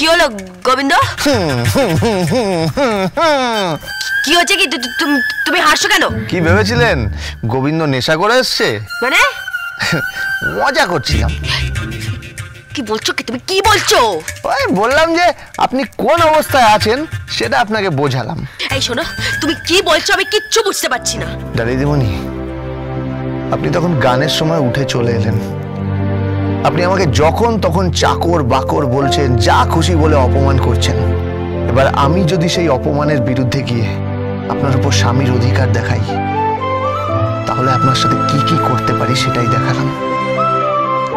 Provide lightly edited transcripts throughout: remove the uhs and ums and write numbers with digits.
কি হলো গোবিন্দ? কি হচ্ছে কি? তুমি হাসছো কেন? কি ভেবেছিলেন গোবিন্দ নেশা করে এসছে? মানে মজা করছিলাম। কি বলছো কি তুমি? কি বলছো? ওই বললাম যে আপনি কোন অবস্থায় আছেন সেটা আপনাকে বোঝালাম। এই শোনো, তুমি কি বলছো আমি কিচ্ছু বুঝতে পারছি না। দিদিমণি, আপনি তখন গানের সময় উঠে চলে এলেন। আপনি আমাকে যখন তখন চাকর বাকর বলছেন, যা খুশি বলে অপমান করছেন। এবার আমি যদি সেই অপমানের বিরুদ্ধে গিয়ে আপনার উপর স্বামীর অধিকার দেখাই, তাহলে আপনার সাথে কি কি করতে পারি সেটাই দেখালাম।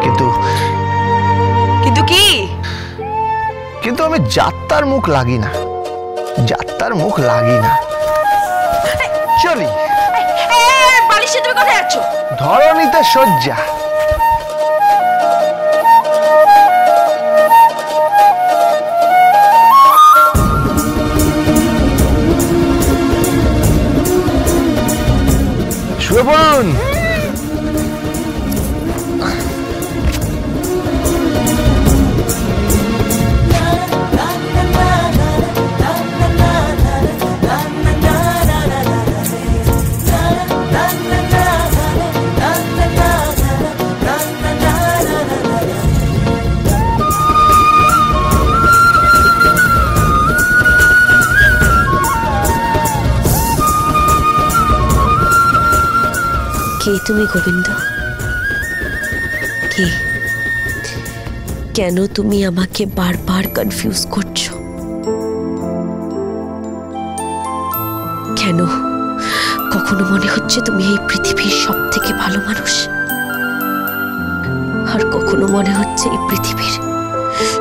কিন্তু কিন্তু কি? কিন্তু আমি যাত্রার মুখ লাগি না, যাত্রার মুখ লাগি না। চলি। বালিশে তুমি কোথায় যাচ্ছ? ধরণীতে শয্যা। শুয়ে পড়ুন। কে তুমি গোবিন্দ? কে? কেন তুমি আমাকে বারবার কনফিউজ করছো? কেন কখনো মনে হচ্ছে তুমি এই পৃথিবীর সব থেকে ভালো মানুষ, আর কখনো মনে হচ্ছে এই পৃথিবীর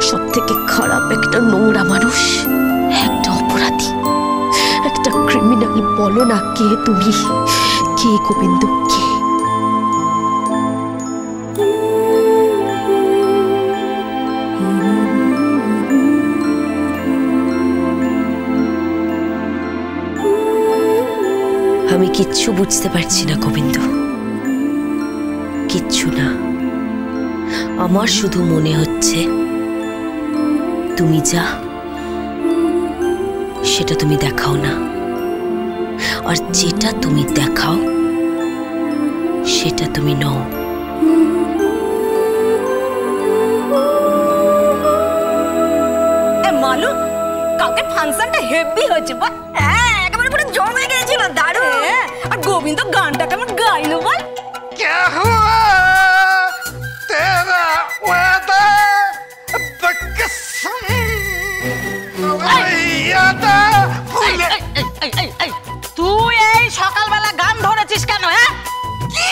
সব থেকে খারাপ একটা নোংরা মানুষ, একটা অপরাধী, একটা ক্রিমিনাল। বলো না কে তুমি? কে গোবিন্দ? কে? আমি কিচ্ছু বুঝতে পারছি না গোবিন্দ, কিচ্ছু না। আমার শুধু মনে হচ্ছে তুমি যা, সেটা তুমি দেখাও না, আর যেটা তুমি দেখাও সেটা তুমি নও। মালু, কালকে ফাংশনটা হেভি হয়েছে। হ্যাঁ, একেবারে পুরো জমে গেছিল, দারুণ। আর গোবিন্দ গানটা কেমন গাইলো বল? क्या हुआ तेरा वादा बकसम यादा भूले। তুই এই সকালবেলা গান ধরেছিস কেন? হ্যাঁ, কি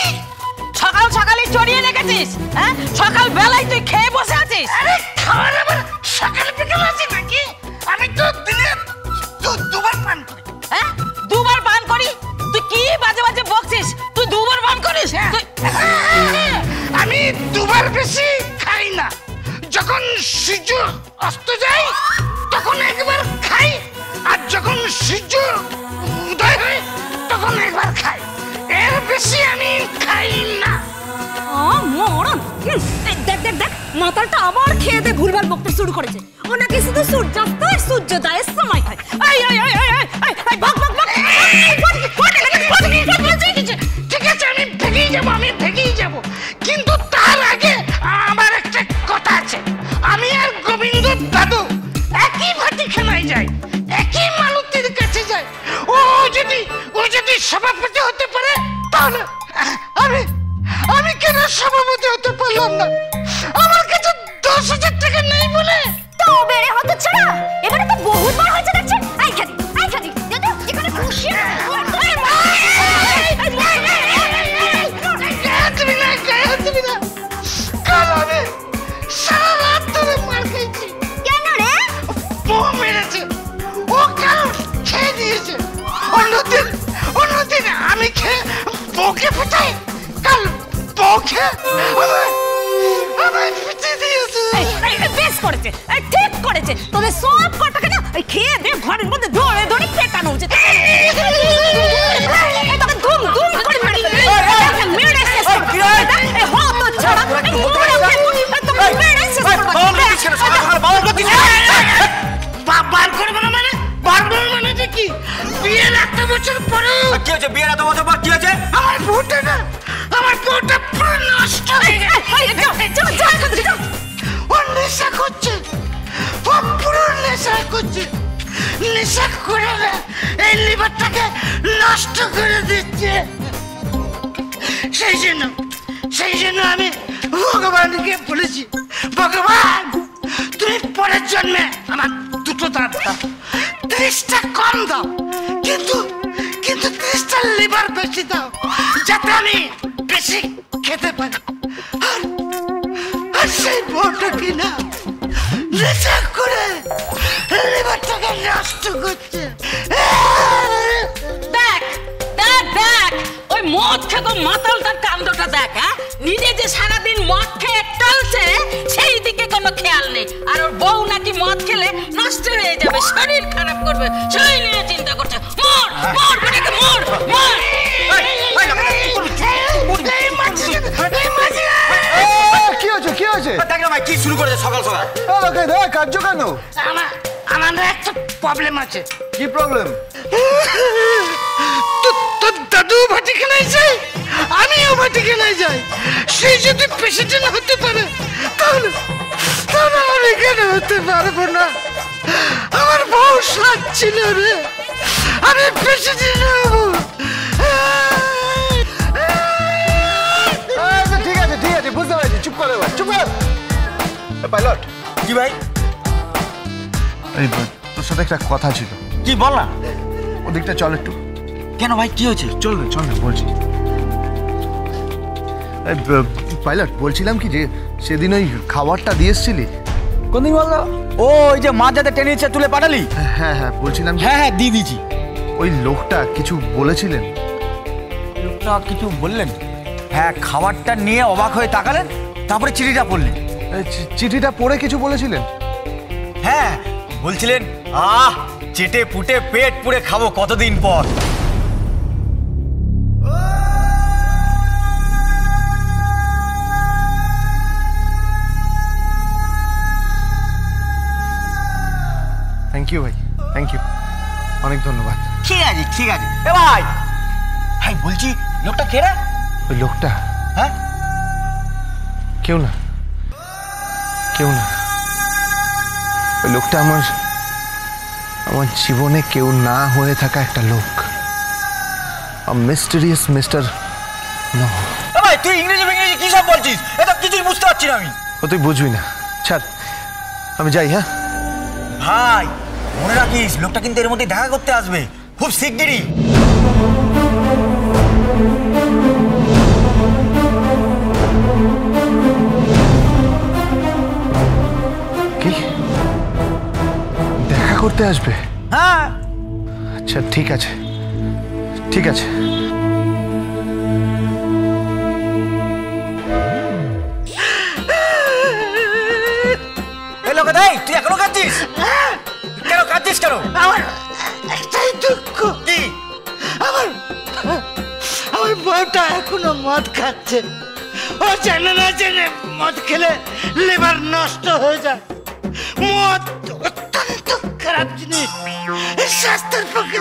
সকাল সকালই চড়িয়ে রেখেছিস? হ্যাঁ, সকালবেলায় তুই খেয়ে বসে আছিস? আরে খাবার আবার সকাল বিকেল আছে নাকি? আমি তো দিনে দুবার পান করি। হ্যাঁ, দুবার পান করি? তুই কি বাজে বাজে বকছিস? তুই দুবার পান করিস? আমি দুবার বেশি খাই না। যখন সূর্য অস্ত যায় তখন একবার খাই, আর যখন সূর্য উদয় হয় তখন একবার খাই। এর বেশি আমি খাই না। মরণ! দেখ দেখ দেখ, মাথাটা আবার খেয়ে দে ভুলভাল বকতে শুরু করেছে। ও নাকি শুধু সূর্যাস্ত আর সূর্যোদয়ের সময় খায়। বক বক বক। ঠিক আছে, আমি ভেগেই যাবো, আমি ভেগেই যাবো। কিন্তু তার আগে আমার একটা কথা আছে। আমি আর গোবিন্দ দাদু একই ভাটিখানায় যাই, একই মালতীর কাছে যাই। ও যদি সভাপতি হতে পারে, তাহলে আমি কেন সভাপতি হতে পারলাম না? আমার কাছে 10,000 টাকা নেই বলে তো বেড়ে হতে ছাড়া এবারে তো বহুতবার হয়েছে দেখছেন। আই খাদি যেখানে খুশি অন্যদিন আমি খেয়ে বউকে ফেটাই, কাল বউকে আমায় ফেটে দিয়েছে। বেশ করেছে, ঠিক করেছে। তোদের সব কটাকে না খেয়ে দিয়ে ঘরের মধ্যে ধরে ধরে ফেটানো উচিত। ধুম ধুম করে মেরে শেষ করবে। হতো ছাড়া বছর পরে কি হয়েছে? বিয়ের এত বছর পর কি হয়েছে? আমার বউটা পুরো নষ্ট হয়ে গেছে। ও নেশা করছে, ও পুরো নেশা করছে। নেশা করে না এই লিভারটাকে নষ্ট করে দিচ্ছে। সেই জন্য আমি ভগবানকে বলেছি, ভগবান তুমি পরের জন্মে আমার দুটো দাঁত দাও, 30টা কম দাও, কিন্তু 30টা লিভার বেশি দাও, যাতে আমি বেশি খেতে পারি। আর সেই বউটা কিনা নেশা করে লিভারটাকে নষ্ট করছে। দেখ দেখ দেখ ওই মদ খেতো মাতালটার কাণ্ডটা দেখ। হ্যাঁ, নিজে যে সারাদিন মদ খেয়ে টলছে সেই দিকে কোনো খেয়াল নেই, আর ওর বউ নাকি মদ খেলে নষ্ট হয়ে যাবে, শরীর খারাপ করবে, সেই নিয়ে চিন্তা করছে। মর মর বেটাকে মর মর। কি হয়েছে? কি হয়েছে? দেখ না ভাই কি শুরু করেছে সকাল সকাল। কার্য কেন? আমার একটা প্রবলেম আছে। কি প্রবলেম? তোর দাদু ভাটিখানায় যায়, আমিও ভাটিখানায় যাই। সেই যদি প্রেসিডেন্ট হতে পারে তাহলে আমি কেন হতে পারবো না? আমার বউ সাত ছিল রে, আমি প্রেসিডেন্ট হবো। ঠিক আছে বুঝতে পেরেছি। চুপ করে চুপ কর। পাইলট। কি ভাই? এই তোর সাথে একটা কথা ছিল। কি বল না। ওদিকটা চল একটু। কেন ভাই কি হয়েছে? চল না বলছি। পাইলট বলছিলাম কি যে সেদিন ওই খাবারটা দিয়ে এসছিলি। কোনদিন বললো? ও ওই যে মাছ যাতে টেনে ইচ্ছে তুলে পাঠালি? হ্যাঁ বলছিলাম। হ্যাঁ দিয়ে দিয়েছি। ওই লোকটা কিছু বলেছিলেন? লোকটা কিছু বললেন? হ্যাঁ, খাবারটা নিয়ে অবাক হয়ে তাকালেন, তারপরে চিঠিটা পড়লেন। চিঠিটা পড়ে কিছু বলেছিলেন? হ্যাঁ, বলছিলেন চেটে পুটে পেট পুড়ে খাবো কতদিন পর। থ্যাংক ইউ ভাই, থ্যাংক ইউ, অনেক ধন্যবাদ। ঠিক আছে এ ভাই বলছি লোকটা কে রে? ওই লোকটা? হ্যাঁ, কেউ না ওই লোকটা আমার জীবনে কেউ না হয়ে থাকা একটা লোক। Mysterious mister. ভাই তুই ইংরেজি কি সব বলছিস? এটা কিছুই বুঝতে পারছি না আমি। ও তুই বুঝবি না, ছাড়, আমি যাই। হ্যাঁ ভাই মনে রাখিস, লোকটা কিন্তু এর মধ্যে দেখা করতে আসবে খুব শিগগিরই। কি দেখা করতে আসবে? হ্যাঁ আচ্ছা ঠিক আছে। তুই এখনো কাঁদছিস? কেন কাঁদছিস কেন? আমার একটাই দুঃখ। কি? আমার বউটা এখনো মদ খাচ্ছে। ও জানে না জেনে মদ খেলে লিভার নষ্ট হয়ে যায়। মদ অত্যন্ত খারাপ জিনিস, স্বাস্থ্যের পক্ষে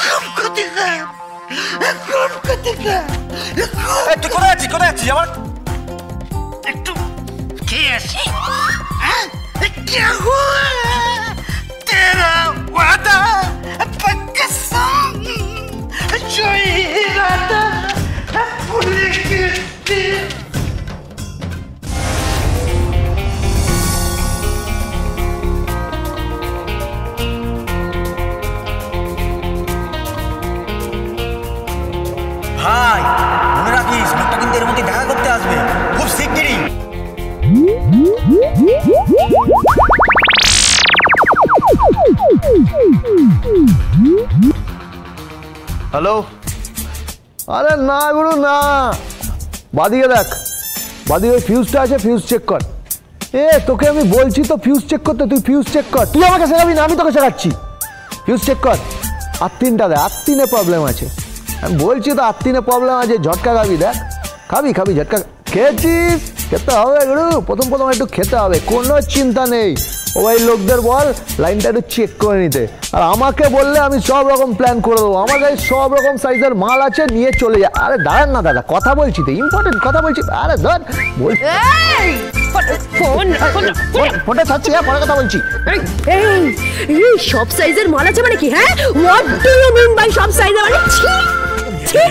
খুব ক্ষতিকর। তুই কোথায় যাচ্ছিস আমার? একটু খেয়ে আসি। क्या हुआ? तेरा वादा कसम जो इरादा भूल के ভাই মনে রাখিস, লোকটা কিন্তু এর মধ্যে দেখা করতে আসবে খুব শিগগিরই। হ্যালো। আরে না গুরু না, বাদিকে দেখ, বাদিকে ফিউজটা আছে, ফিউজ চেক কর। তোকে আমি বলছি তো ফিউজ চেক করতে, তুই ফিউজ চেক কর। তুই আমাকে শেখাবি না, আমি তোকে শেখাচ্ছি। ফিউজ চেক কর। আত্মিনটা দেখ, আত্মিনে প্রবলেম আছে। আমি বলছি তো আত্মিনে প্রবলেম আছে। ঝটকা খাবি, দেখ খাবি ঝটকা। খেয়েছিস? খেতে হবে গুরু, প্রথম একটু খেতে হবে, কোনো চিন্তা নেই। ও ভাই লোকদের বল লাইনটা একটু চেক করে নিতে, আর আমাকে বললে আমি সব রকম প্ল্যান করে দেবো। আমার কাছে সব রকম সাইজের মাল আছে, নিয়ে চলে যা। আরে দাঁড়ান না দাদা, কথা বলছি তো, ইম্পর্টেন্ট কথা বলছি। আরে ধর বলছি, ফোনটা ছাড়ছি, হ্যাঁ পরে কথা বলছি। এই সব সাইজের মাল আছে মানে কি? হ্যাঁ, what do you mean by সব সাইজের মানে? কি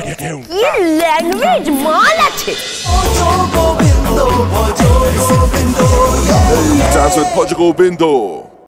ল্যাঙ্গুয়েজ, মাল আছে। Dance with Portugal Bindo.